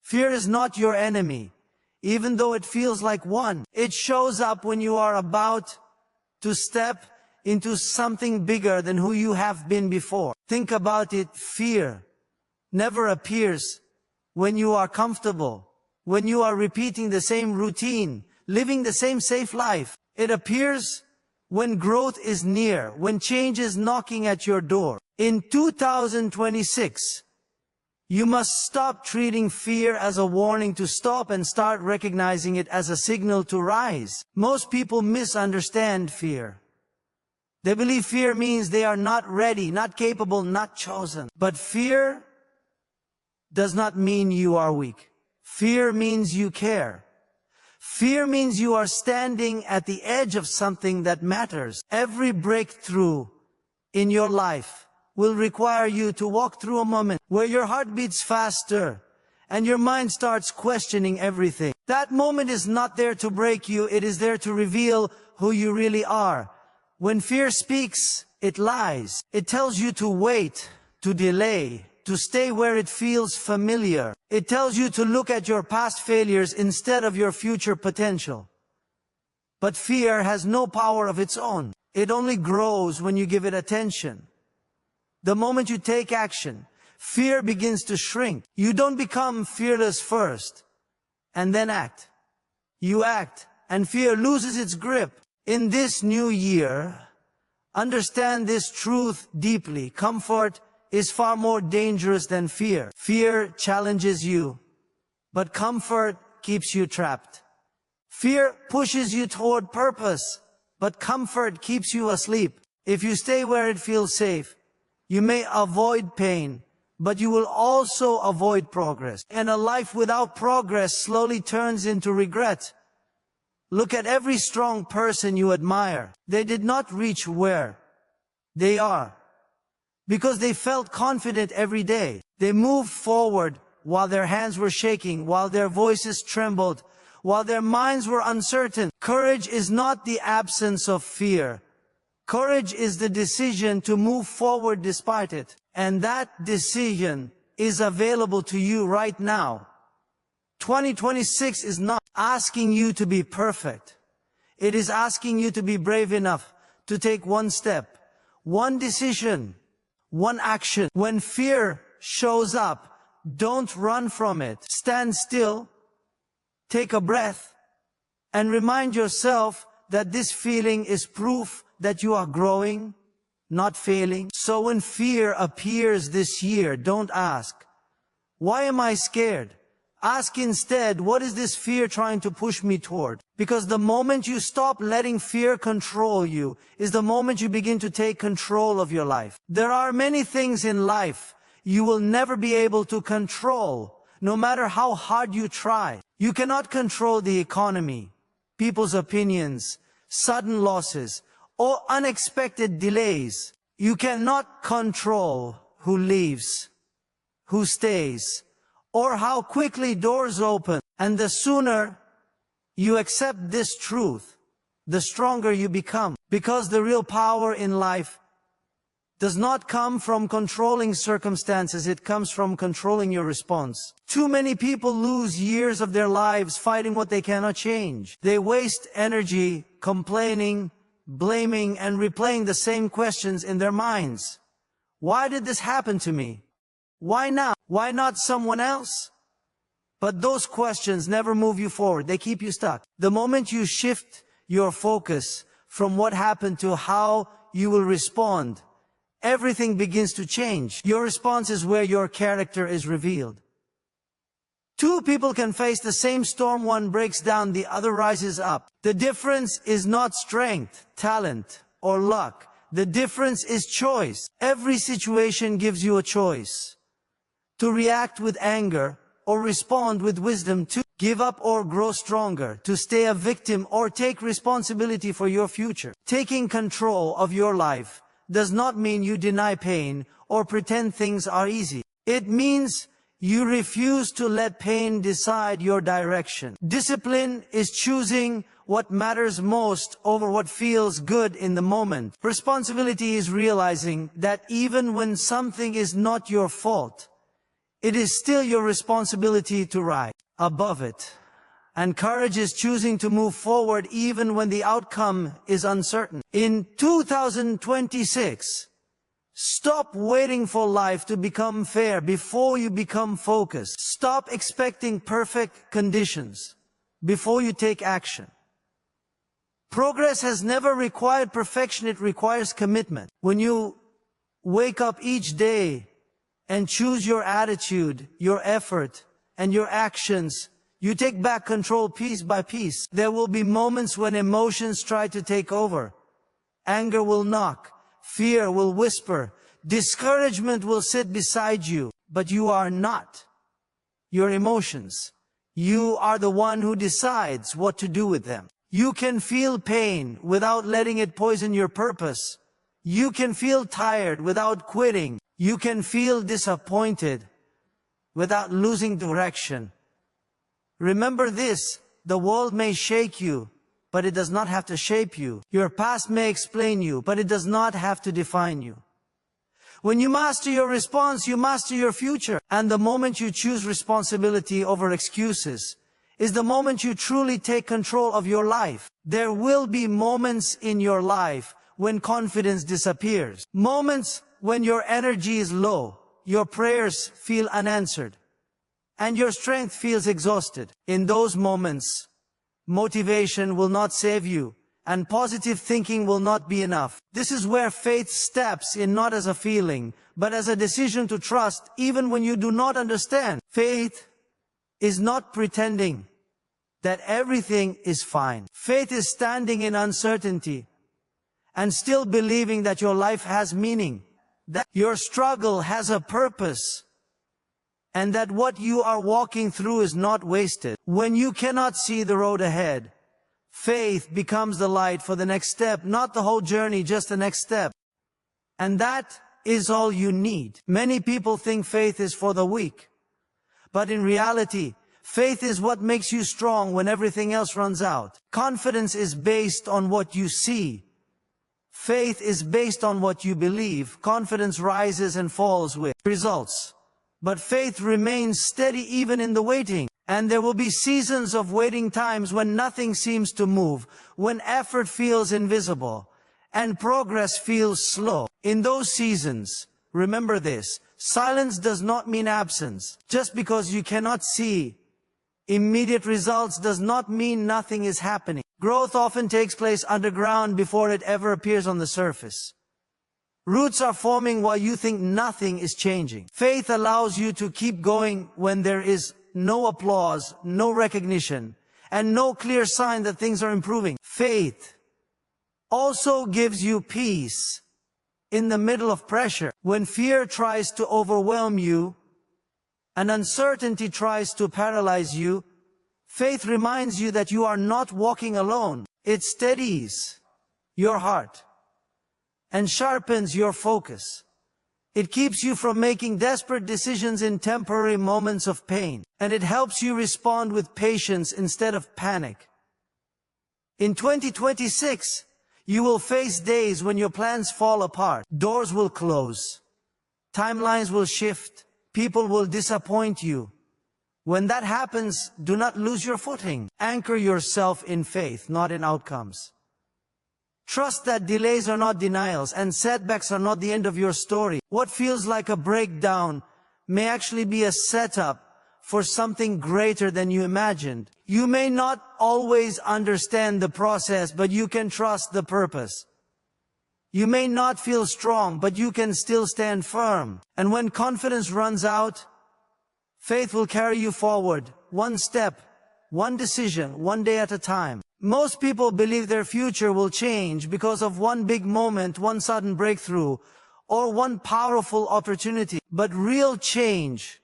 Fear is not your enemy, even though it feels like one. It shows up when you are about to step into something bigger than who you have been before. Think about it. Fear never appears when you are comfortable, when you are repeating the same routine, living the same safe life. It appears when growth is near, when change is knocking at your door. In 2026, you must stop treating fear as a warning to stop and start recognizing it as a signal to rise. Most people misunderstand fear. They believe fear means they are not ready, not capable, not chosen. But fear does not mean you are weak. Fear means you care. Fear means you are standing at the edge of something that matters. Every breakthrough in your life will require you to walk through a moment where your heart beats faster and your mind starts questioning everything. That moment is not there to break you, it is there to reveal who you really are. When fear speaks, it lies. It tells you to wait, to delay, to stay where it feels familiar. It tells you to look at your past failures instead of your future potential. But fear has no power of its own. It only grows when you give it attention. The moment you take action, fear begins to shrink. You don't become fearless first and then act. You act and fear loses its grip. In this new year, understand this truth deeply. Comfort is far more dangerous than fear. Fear challenges you, but comfort keeps you trapped. Fear pushes you toward purpose, but comfort keeps you asleep. If you stay where it feels safe, you may avoid pain, but you will also avoid progress. And a life without progress slowly turns into regret. Look at every strong person you admire. They did not reach where they are because they felt confident every day. They moved forward while their hands were shaking, while their voices trembled, while their minds were uncertain. Courage is not the absence of fear. Courage is the decision to move forward despite it. And that decision is available to you right now. 2026 is not asking you to be perfect. It is asking you to be brave enough to take one step, one decision, one action. When fear shows up, don't run from it. Stand still, take a breath, and remind yourself that this feeling is proof that you are growing, not failing. So when fear appears this year, don't ask, why am I scared? Ask instead, what is this fear trying to push me toward? Because the moment you stop letting fear control you is the moment you begin to take control of your life. There are many things in life you will never be able to control, no matter how hard you try. You cannot control the economy, people's opinions, sudden losses, or unexpected delays. You cannot control who leaves, who stays, or how quickly doors open. And the sooner you accept this truth, the stronger you become. Because the real power in life does not come from controlling circumstances, it comes from controlling your response. Too many people lose years of their lives fighting what they cannot change. They waste energy complaining, blaming, and replaying the same questions in their minds. Why did this happen to me? Why now? Why not someone else? But those questions never move you forward. They keep you stuck. The moment you shift your focus from what happened to how you will respond, everything begins to change. Your response is where your character is revealed. Two people can face the same storm. One breaks down, the other rises up. The difference is not strength, talent, or luck. The difference is choice. Every situation gives you a choice. To react with anger or respond with wisdom, to give up or grow stronger, to stay a victim or take responsibility for your future. Taking control of your life does not mean you deny pain or pretend things are easy. It means you refuse to let pain decide your direction. Discipline is choosing what matters most over what feels good in the moment. Responsibility is realizing that even when something is not your fault, it is still your responsibility to rise above it. And courage is choosing to move forward even when the outcome is uncertain. In 2026, stop waiting for life to become fair before you become focused. Stop expecting perfect conditions before you take action. Progress has never required perfection, it requires commitment. When you wake up each day and choose your attitude, your effort, and your actions, you take back control piece by piece. There will be moments when emotions try to take over. Anger will knock, fear will whisper, discouragement will sit beside you, but you are not your emotions. You are the one who decides what to do with them. You can feel pain without letting it poison your purpose. You can feel tired without quitting. You can feel disappointed without losing direction. Remember this, the world may shake you, but it does not have to shape you. Your past may explain you, but it does not have to define you. When you master your response, you master your future. And the moment you choose responsibility over excuses is the moment you truly take control of your life. There will be moments in your life when confidence disappears. Moments when your energy is low, your prayers feel unanswered, and your strength feels exhausted. In those moments, motivation will not save you, and positive thinking will not be enough. This is where faith steps in, not as a feeling, but as a decision to trust even when you do not understand. Faith is not pretending that everything is fine. Faith is standing in uncertainty and still believing that your life has meaning, that your struggle has a purpose, and that what you are walking through is not wasted. When you cannot see the road ahead, faith becomes the light for the next step, not the whole journey, just the next step. And that is all you need. Many people think faith is for the weak, but in reality, faith is what makes you strong when everything else runs out. Confidence is based on what you see. Faith is based on what you believe. Confidence rises and falls with results, but faith remains steady even in the waiting. And there will be seasons of waiting, times when nothing seems to move, when effort feels invisible, and progress feels slow. In those seasons, remember this, silence does not mean absence. Just because you cannot see immediate results does not mean nothing is happening. Growth often takes place underground before it ever appears on the surface. Roots are forming while you think nothing is changing. Faith allows you to keep going when there is no applause, no recognition, and no clear sign that things are improving. Faith also gives you peace in the middle of pressure. When fear tries to overwhelm you and uncertainty tries to paralyze you, faith reminds you that you are not walking alone. It steadies your heart and sharpens your focus. It keeps you from making desperate decisions in temporary moments of pain, and it helps you respond with patience instead of panic. In 2026, you will face days when your plans fall apart. Doors will close. Timelines will shift. People will disappoint you. When that happens, do not lose your footing. Anchor yourself in faith, not in outcomes. Trust that delays are not denials and setbacks are not the end of your story. What feels like a breakdown may actually be a setup for something greater than you imagined. You may not always understand the process, but you can trust the purpose. You may not feel strong, but you can still stand firm. And when confidence runs out, faith will carry you forward, one step, one decision, one day at a time. Most people believe their future will change because of one big moment, one sudden breakthrough, or one powerful opportunity. But real change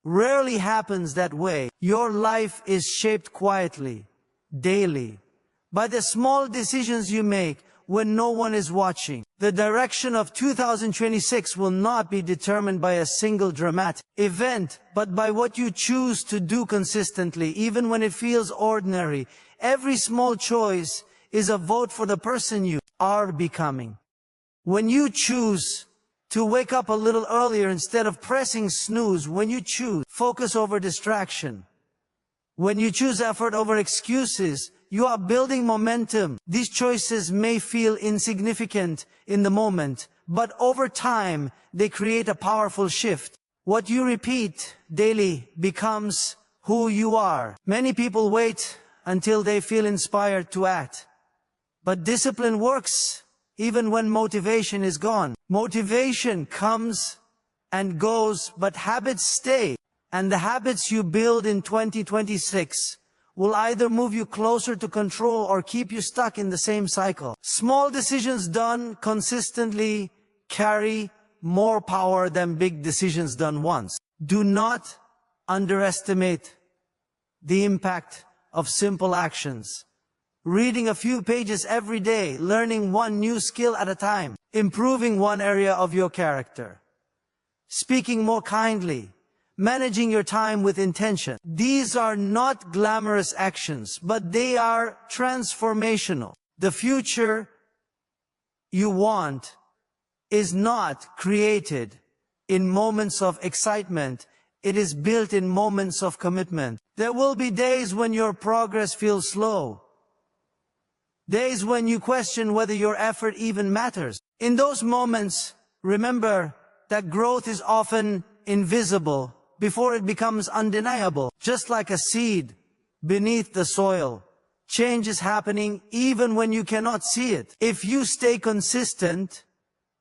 rarely happens that way. Your life is shaped quietly, daily, by the small decisions you make when no one is watching. The direction of 2026 will not be determined by a single dramatic event, but by what you choose to do consistently, even when it feels ordinary. Every small choice is a vote for the person you are becoming. When you choose To wake up a little earlier instead of pressing snooze when you choose focus over distraction. When you choose effort over excuses, you are building momentum. These choices may feel insignificant in the moment, but over time, they create a powerful shift. What you repeat daily becomes who you are. Many people wait until they feel inspired to act. But discipline works even when motivation is gone. Motivation comes and goes, but habits stay. And the habits you build in 2026 will either move you closer to control or keep you stuck in the same cycle. Small decisions done consistently carry more power than big decisions done once. Do not underestimate the impact of simple actions. Reading a few pages every day, learning one new skill at a time, improving one area of your character, speaking more kindly, managing your time with intention. These are not glamorous actions, but they are transformational. The future you want is not created in moments of excitement. It is built in moments of commitment. There will be days when your progress feels slow. Days when you question whether your effort even matters. In those moments, remember that growth is often invisible before it becomes undeniable. Just like a seed beneath the soil, change is happening even when you cannot see it. If you stay consistent,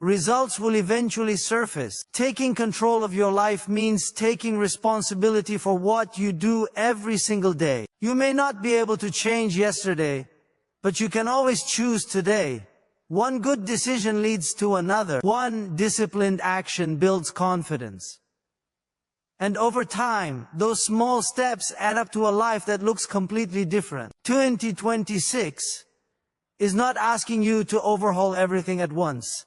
results will eventually surface. Taking control of your life means taking responsibility for what you do every single day. You may not be able to change yesterday, but you can always choose today. One good decision leads to another. One disciplined action builds confidence. And over time, those small steps add up to a life that looks completely different. 2026 is not asking you to overhaul everything at once.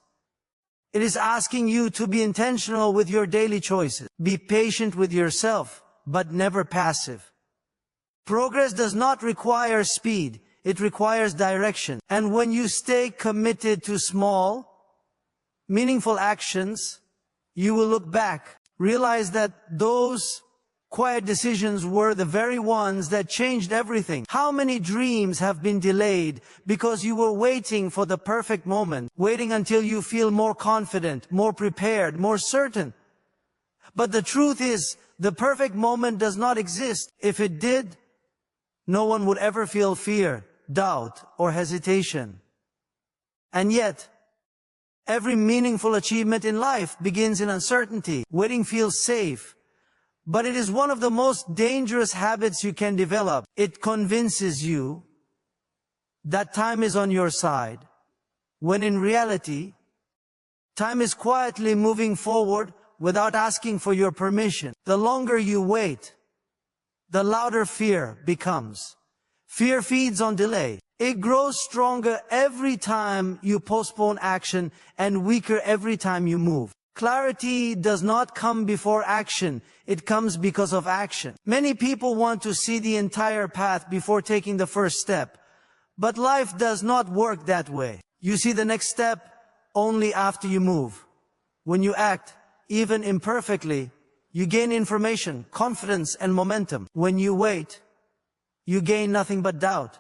It is asking you to be intentional with your daily choices. Be patient with yourself, but never passive. Progress does not require speed. It requires direction. And when you stay committed to small, meaningful actions, you will look back, realize that those quiet decisions were the very ones that changed everything. How many dreams have been delayed because you were waiting for the perfect moment, waiting until you feel more confident, more prepared, more certain? But the truth is, the perfect moment does not exist. If it did, no one would ever feel fear, doubt, or hesitation. And yet, every meaningful achievement in life begins in uncertainty. Waiting feels safe, but it is one of the most dangerous habits you can develop. It convinces you that time is on your side, when in reality, time is quietly moving forward without asking for your permission. The longer you wait, the louder fear becomes. Fear feeds on delay. It grows stronger every time you postpone action and weaker every time you move. Clarity does not come before action. It comes because of action. Many people want to see the entire path before taking the first step. But life does not work that way. You see the next step only after you move. When you act, even imperfectly, you gain information, confidence, and momentum. When you wait, you gain nothing but doubt.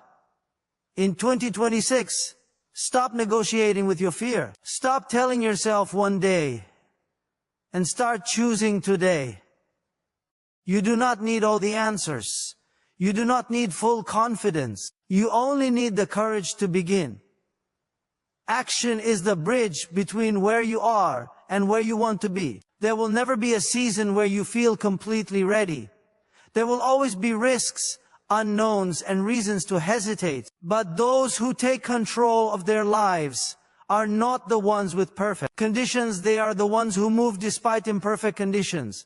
In 2026, stop negotiating with your fear. Stop telling yourself one day and start choosing today. You do not need all the answers. You do not need full confidence. You only need the courage to begin. Action is the bridge between where you are and where you want to be. There will never be a season where you feel completely ready. There will always be risks, unknowns, and reasons to hesitate. But those who take control of their lives are not the ones with perfect conditions. They are the ones who move despite imperfect conditions.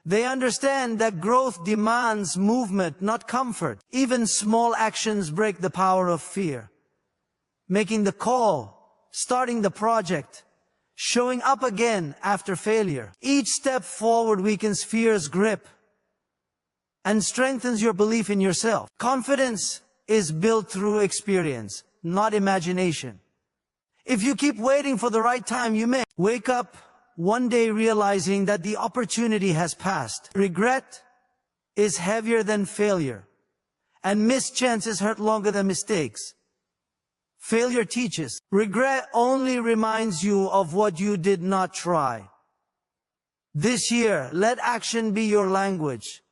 They understand that growth demands movement, not comfort. Even small actions break the power of fear. Making the call, starting the project, showing up again after failure. Each step forward weakens fear's grip and strengthens your belief in yourself. Confidence is built through experience, not imagination. If you keep waiting for the right time, you may wake up one day realizing that the opportunity has passed. Regret is heavier than failure, and missed chances hurt longer than mistakes. Failure teaches. Regret only reminds you of what you did not try. This year, let action be your language.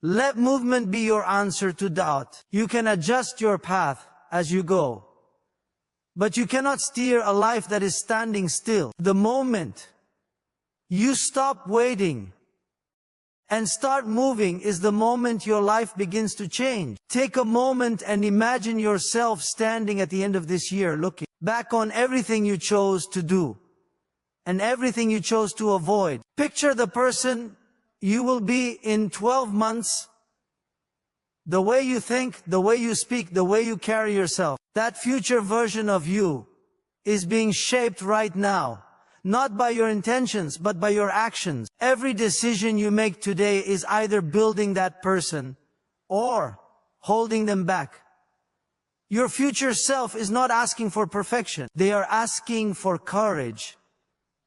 Let movement be your answer to doubt. You can adjust your path as you go, but you cannot steer a life that is standing still. The moment you stop waiting and start moving is the moment your life begins to change. Take a moment and imagine yourself standing at the end of this year, looking back on everything you chose to do and everything you chose to avoid. Picture the person you will be in 12 months. The way you think, the way you speak, the way you carry yourself. That future version of you is being shaped right now. Not by your intentions, but by your actions. Every decision you make today is either building that person or holding them back. Your future self is not asking for perfection. They are asking for courage.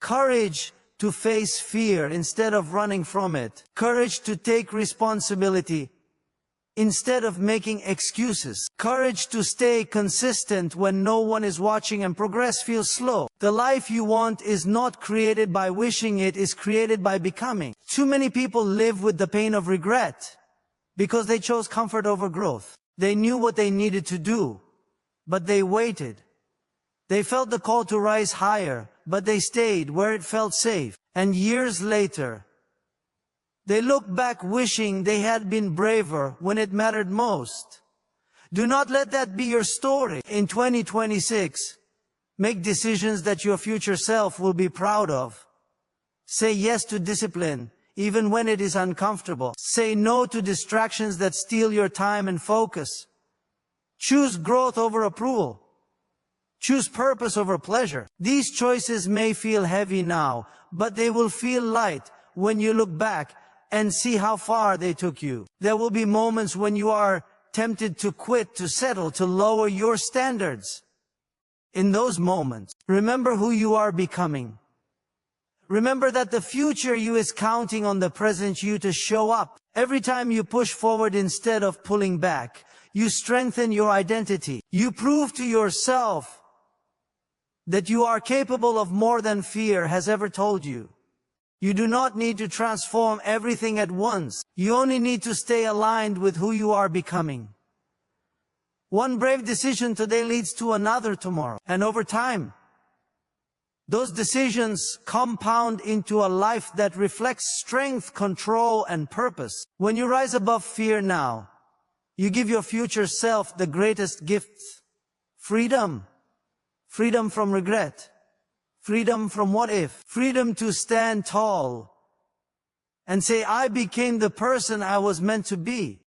Courage to face fear instead of running from it. Courage to take responsibility instead of making excuses. Courage to stay consistent when no one is watching and progress feels slow. The life you want is not created by wishing, it is created by becoming. Too many people live with the pain of regret because they chose comfort over growth. They knew what they needed to do, but they waited. They felt the call to rise higher, but they stayed where it felt safe. And years later, they look back wishing they had been braver when it mattered most. Do not let that be your story. In 2026, make decisions that your future self will be proud of. Say yes to discipline, even when it is uncomfortable. Say no to distractions that steal your time and focus. Choose growth over approval. Choose purpose over pleasure. These choices may feel heavy now, but they will feel light when you look back and see how far they took you. There will be moments when you are tempted to quit, to settle, to lower your standards. In those moments, remember who you are becoming. Remember that the future you is counting on the present you to show up. Every time you push forward instead of pulling back, you strengthen your identity. You prove to yourself that you are capable of more than fear has ever told you. You do not need to transform everything at once. You only need to stay aligned with who you are becoming. One brave decision today leads to another tomorrow. And over time, those decisions compound into a life that reflects strength, control, and purpose. When you rise above fear now, you give your future self the greatest gifts. Freedom. Freedom from regret. Freedom from what if. Freedom to stand tall and say, I became the person I was meant to be.